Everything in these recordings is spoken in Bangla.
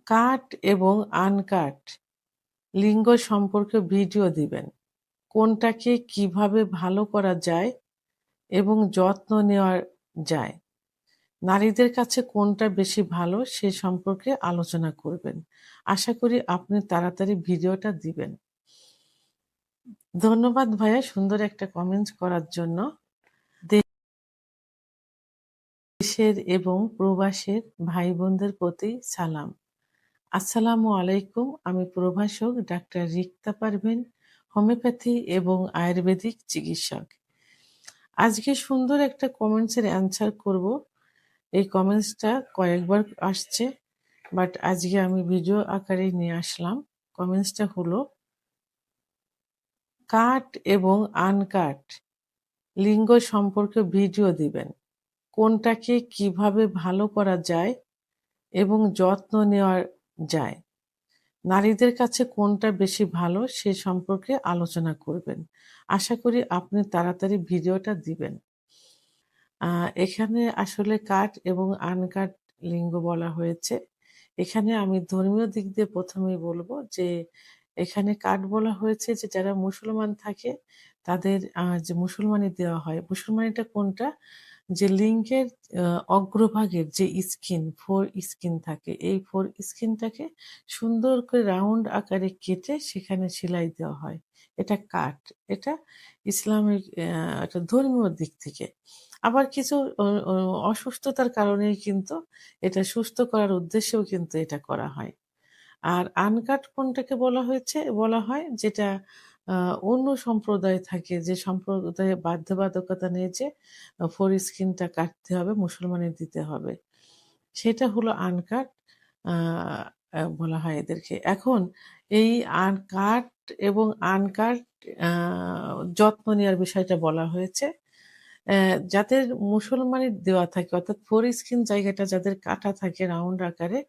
কাট এবং আনকাট লিঙ্গ সম্পর্কে ভিডিও দিবেন। কোনটাকে কিভাবে ভালো করা যায় এবং যত্ন নেওয়া যায়। নারীদের কাছে কোনটা বেশি ভালো সে সম্পর্কে আলোচনা করবেন। আশা করি আপনি তাড়াতাড়ি ভিডিওটা দিবেন। ধন্যবাদ ভাইয়া সুন্দর একটা কমেন্টস করার জন্য। দেশের এবং প্রবাসের ভাই বোনদের প্রতি সালাম। আসসালামু আলাইকুম। আমি প্রভাষক ডাক্তার রিক্তা পারভীন, হোমিওপ্যাথি এবং আয়ুর্বেদিক চিকিৎসক। আজকে সুন্দর একটা কমেন্টসের অ্যান্সার করব। এই কমেন্টসটা কয়েকবার আসছে, বাট আজকে আমি ভিডিও আকারে নিয়ে আসলাম। কমেন্টসটা হলো, কাট এবং আনকাট লিঙ্গ সম্পর্কে ভিডিও দিবেন। কোনটাকে কিভাবে ভালো করা যায় এবং যত্ন নেওয়া যায়। নারীদের কাছে কোনটা বেশি ভালো সে সম্পর্কে আলোচনা করবেন। আশা করি আপনি তাড়াতাড়ি ভিডিওটা দিবেন। এখানে আসলে কাট এবং আনকাট লিঙ্গ বলা হয়েছে। এখানে আমি ধর্মীয় দিক দিয়ে প্রথমেই বলবো যে এখানে কাট বলা হয়েছে যে যারা মুসলমান থাকে তাদের যে মুসলমানি দেওয়া হয়। মুসলমানিটা কোনটা? যে লিঙ্গের অগ্রভাগের যে স্কিন, স্কিন থাকে, এই স্কিনটাকে সুন্দর করে রাউন্ড আকারে কেটে সেখানে সেলাই দেওয়া হয়। এটা কাট। এটা ইসলামিক একটা ধর্মীয় দিক থেকে। আবার কিছু অ অ অসুস্থতার কারণেই কিন্তু এটা সুস্থ করার উদ্দেশ্যেও কিন্তু এটা করা হয়। আর আনকাট কোনটাকে বলা হয়েছে? বলা হয় যেটা আ অন্য সম্প্রদায় থাকে, যে সম্প্রদায়ে বাধ্যবাধকতা নেই যে ফোরস্কিনটা কাটতে হবে, মুসলমানের দিতে হবে। সেটা হলো আনকাট আ বলা হয় এদেরকে। এখন এই কাট এবং আনকাট আ যত্ন নেওয়ার বিষয়টা বলা হয়েছে। যাদের মুসলমানের দেওয়া থাকে অর্থাৎ ফোরস্কিন জায়গাটা যাদের কাটা থাকে রাউন্ড আকারে,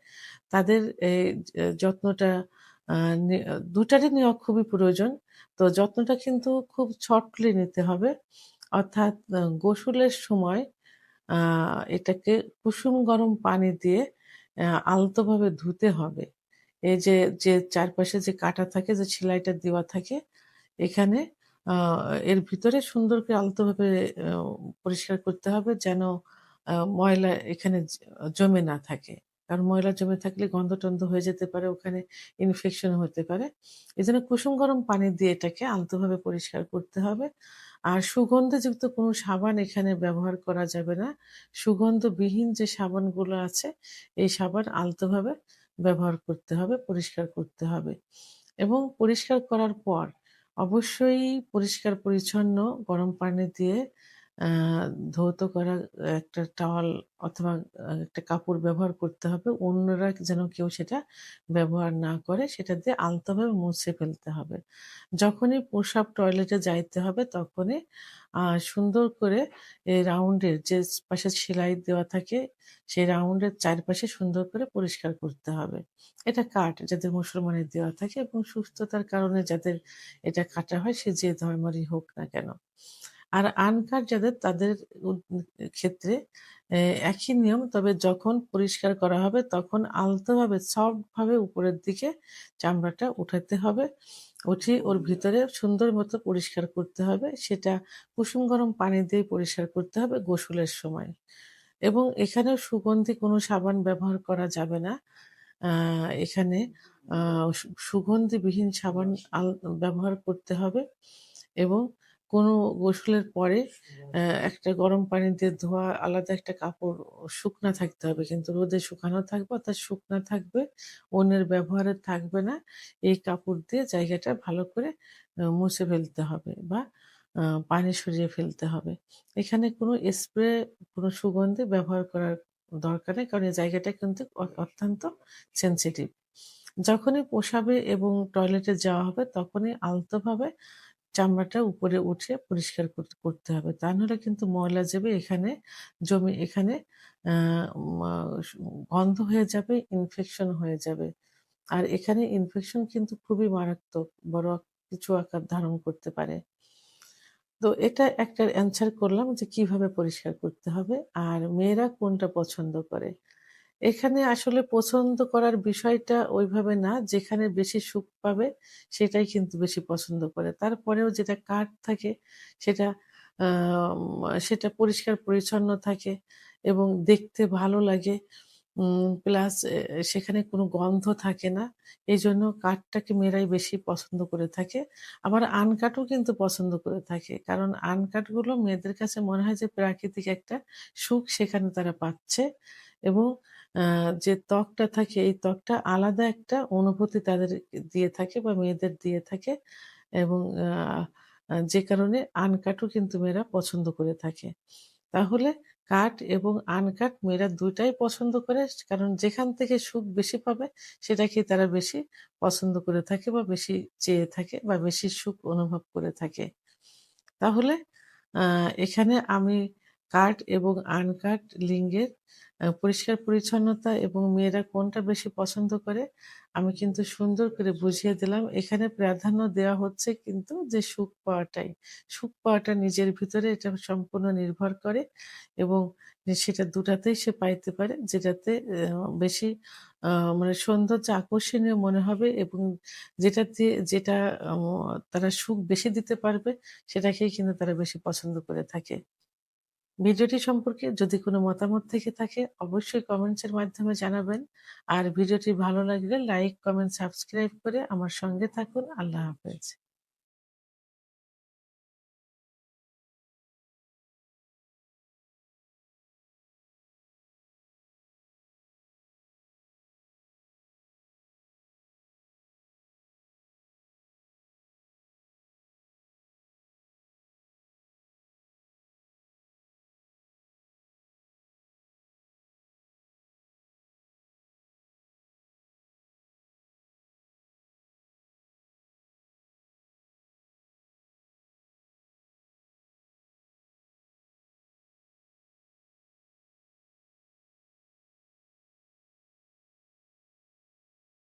তাদের যত্নটা আ নে ২ টারই নেওয়া খুবই প্রয়োজন। তো যত্নটা কিন্তু খুব শর্টলি নিতে হবে। অর্থাৎ গোসলের সময় আ এটাকে কুসুম গরম পানি দিয়ে আলতোভাবে ধুতে হবে। এই যে, চারপাশে যে কাটা থাকে, যে সেলাইটা দেওয়া থাকে, এখানে আ এর ভিতরে সুন্দর করে আলতোভাবে আ পরিষ্কার করতে হবে যেন ময়লা এখানে জমে না থাকে। কারণ ময়লা জমে থাকলে গন্ধ-টন্ধ হয়ে যেতে পারে, ওখানে ইনফেকশন হতে পারে। এজন্য কুসুম গরম পানি দিয়ে এটাকে আলতোভাবে পরিষ্কার করতে হবে। আর সুগন্ধযুক্ত কোনো সাবান এখানে ব্যবহার করা যাবে না। সুগন্ধবিহীন যে সাবানগুলো আছে, এই সাবান আলতোভাবে ব্যবহার করতে হবে, পরিষ্কার করতে হবে। এবং পরিষ্কার করার পর অবশ্যই পরিষ্কার পরিচ্ছন্ন গরম পানি দিয়ে আ ধৌত করা একটা টাওয়াল অথবা একটা কাপড় ব্যবহার করতে হবে। অন্যরা যেন কেউ সেটা ব্যবহার না করে, সেটা দিয়ে আলতোভাবে মুছে ফেলতে হবে। যখনই প্রস্রাব টয়লেটে যাইতে হবে তখনই আ সুন্দর করে এই রাউন্ডের যে পাশে সেলাই দেওয়া থাকে, সেই রাউন্ডের চারপাশে সুন্দর করে পরিষ্কার করতে হবে। এটা কাট যাদের মুসলমানের দেওয়া থাকে এবং সুস্থতার কারণে যাদের এটা কাটা হয়, সে যে ধর্মেরই হোক না কেন। আর আনকাট যাদের, তাদের উদ ক্ষেত্রে এ একই নিয়ম। তবে যখন পরিষ্কার করা হবে তখন আলতোভাবে সফট ভাবে উপরের দিকে চামড়াটা উঠাতে হবে। উঠিয়ে ওর ভিতরে সুন্দর মতো পরিষ্কার করতে হবে। সেটা কুসুম গরম পানি দিয়ে পরিষ্কার করতে হবে গোসলের সময়। এবং এখানেও সুগন্ধি কোনো সাবান ব্যবহার করা যাবে না। আ এখানে আ সুগন্ধিবিহীন সাবান ব্যবহার করতে হবে এবং কোনো গোসলের পরে একটা গরম পানি দিয়ে ধোয়া আলাদা একটা কাপড় শুকনা থাকতে হবে। কিন্তু রোদে শুকানো থাকবে, অর্থাৎ শুকনা থাকবে, অন্যের ব্যবহারে থাকবে না। এই কাপড় দিয়ে জায়গাটা ভালো করে মুছে ফেলতে হবে বা আ পানি সরিয়ে ফেলতে হবে। এখানে কোনো স্প্রে, কোনো সুগন্ধি ব্যবহার করার দরকার নেই। কারণ এই জায়গাটা কিন্তু অত্যন্ত সেনসিটিভ। যখনই প্রসাবে এবং টয়লেটে যাওয়া হবে তখনই আলতোভাবে চামড়াটা উপরে উঠিয়ে পরিষ্কার করতে হবে। তা নাহলে কিন্তু ময়লা যাবে এখানে, জমে এখানে আ মা সু গন্ধ হয়ে যাবে, ইনফেকশন হয়ে যাবে। আর এখানে ইনফেকশন কিন্তু খুবই মারাত্মক, বড় কিছু আকার ধারণ করতে পারে। তো এটা একটা অ্যান্সার করলাম যে কিভাবে পরিষ্কার করতে হবে। আর মেয়েরা কোনটা পছন্দ করে। এখানে আসলে পছন্দ করার বিষয়টা ওইভাবে না। যেখানে বেশি সুখ পাবে সেটাই কিন্তু বেশি পছন্দ করে। তারপরেও যেটা কাঠ থাকে সেটা সেটা পরিষ্কার পরিচ্ছন্ন থাকে এবং দেখতে ভালো লাগে। প্লাস সেখানে কোনো গন্ধ থাকে না। এজন্য কাঠটাকে মেয়েরাই বেশি পছন্দ করে থাকে। আবার আনকাটও কিন্তু পছন্দ করে থাকে। কারণ আনকাটগুলো মেয়েদের কাছে মনে হয় যে প্রাকৃতিক একটা সুখ সেখানে তারা পাচ্ছে এবং আ যে ত্বকটা থাকে এই ত্বকটা আলাদা একটা অনুভূতি তাদের দিয়ে থাকে বা মেয়েদের দিয়ে থাকে এবং আ আ যে কারণে আনকাটও কিন্তু মেয়েরা পছন্দ করে থাকে। তাহলে কাট এবং আনকাট মেয়েরা ২ টাই পছন্দ করে। কারণ যেখান থেকে সুখ বেশি পাবে সেটাকেই তারা বেশি পছন্দ করে থাকে বা বেশি চেয়ে থাকে বা বেশি সুখ অনুভব করে থাকে। তাহলে আ এখানে আমি কাট এবং আনকাট লিঙ্গের পরিষ্কার পরিচ্ছন্নতা এবং মেয়েরা কোনটা বেশি পছন্দ করে আমি কিন্তু সুন্দর করে বুঝিয়ে দিলাম। এখানে প্রাধান্য দেওয়া হচ্ছে কিন্তু যে সুখ পাওয়াটাই। সুখ পাওয়াটা নিজের ভিতরে এটা সম্পূর্ণ নির্ভর করে এবং সেটা দুটাতেই সে পাইতে পারে যেটাতে বেশি আ মানে সৌন্দর্য আকর্ষণীয় মনে হবে এবং যেটাতে যেটা অ তারা সুখ বেশি দিতে পারবে সেটাকেই কিন্তু তারা বেশি পছন্দ করে থাকে। ভিডিওটি সম্পর্কে যদি কোনো মতামত থেকে থাকে অবশ্যই কমেন্টস এর মাধ্যমে জানাবেন। আর ভিডিওটি ভালো লাগলে লাইক, কমেন্ট, সাবস্ক্রাইব করে আমার সঙ্গে থাকুন। আল্লাহ হাফেজ।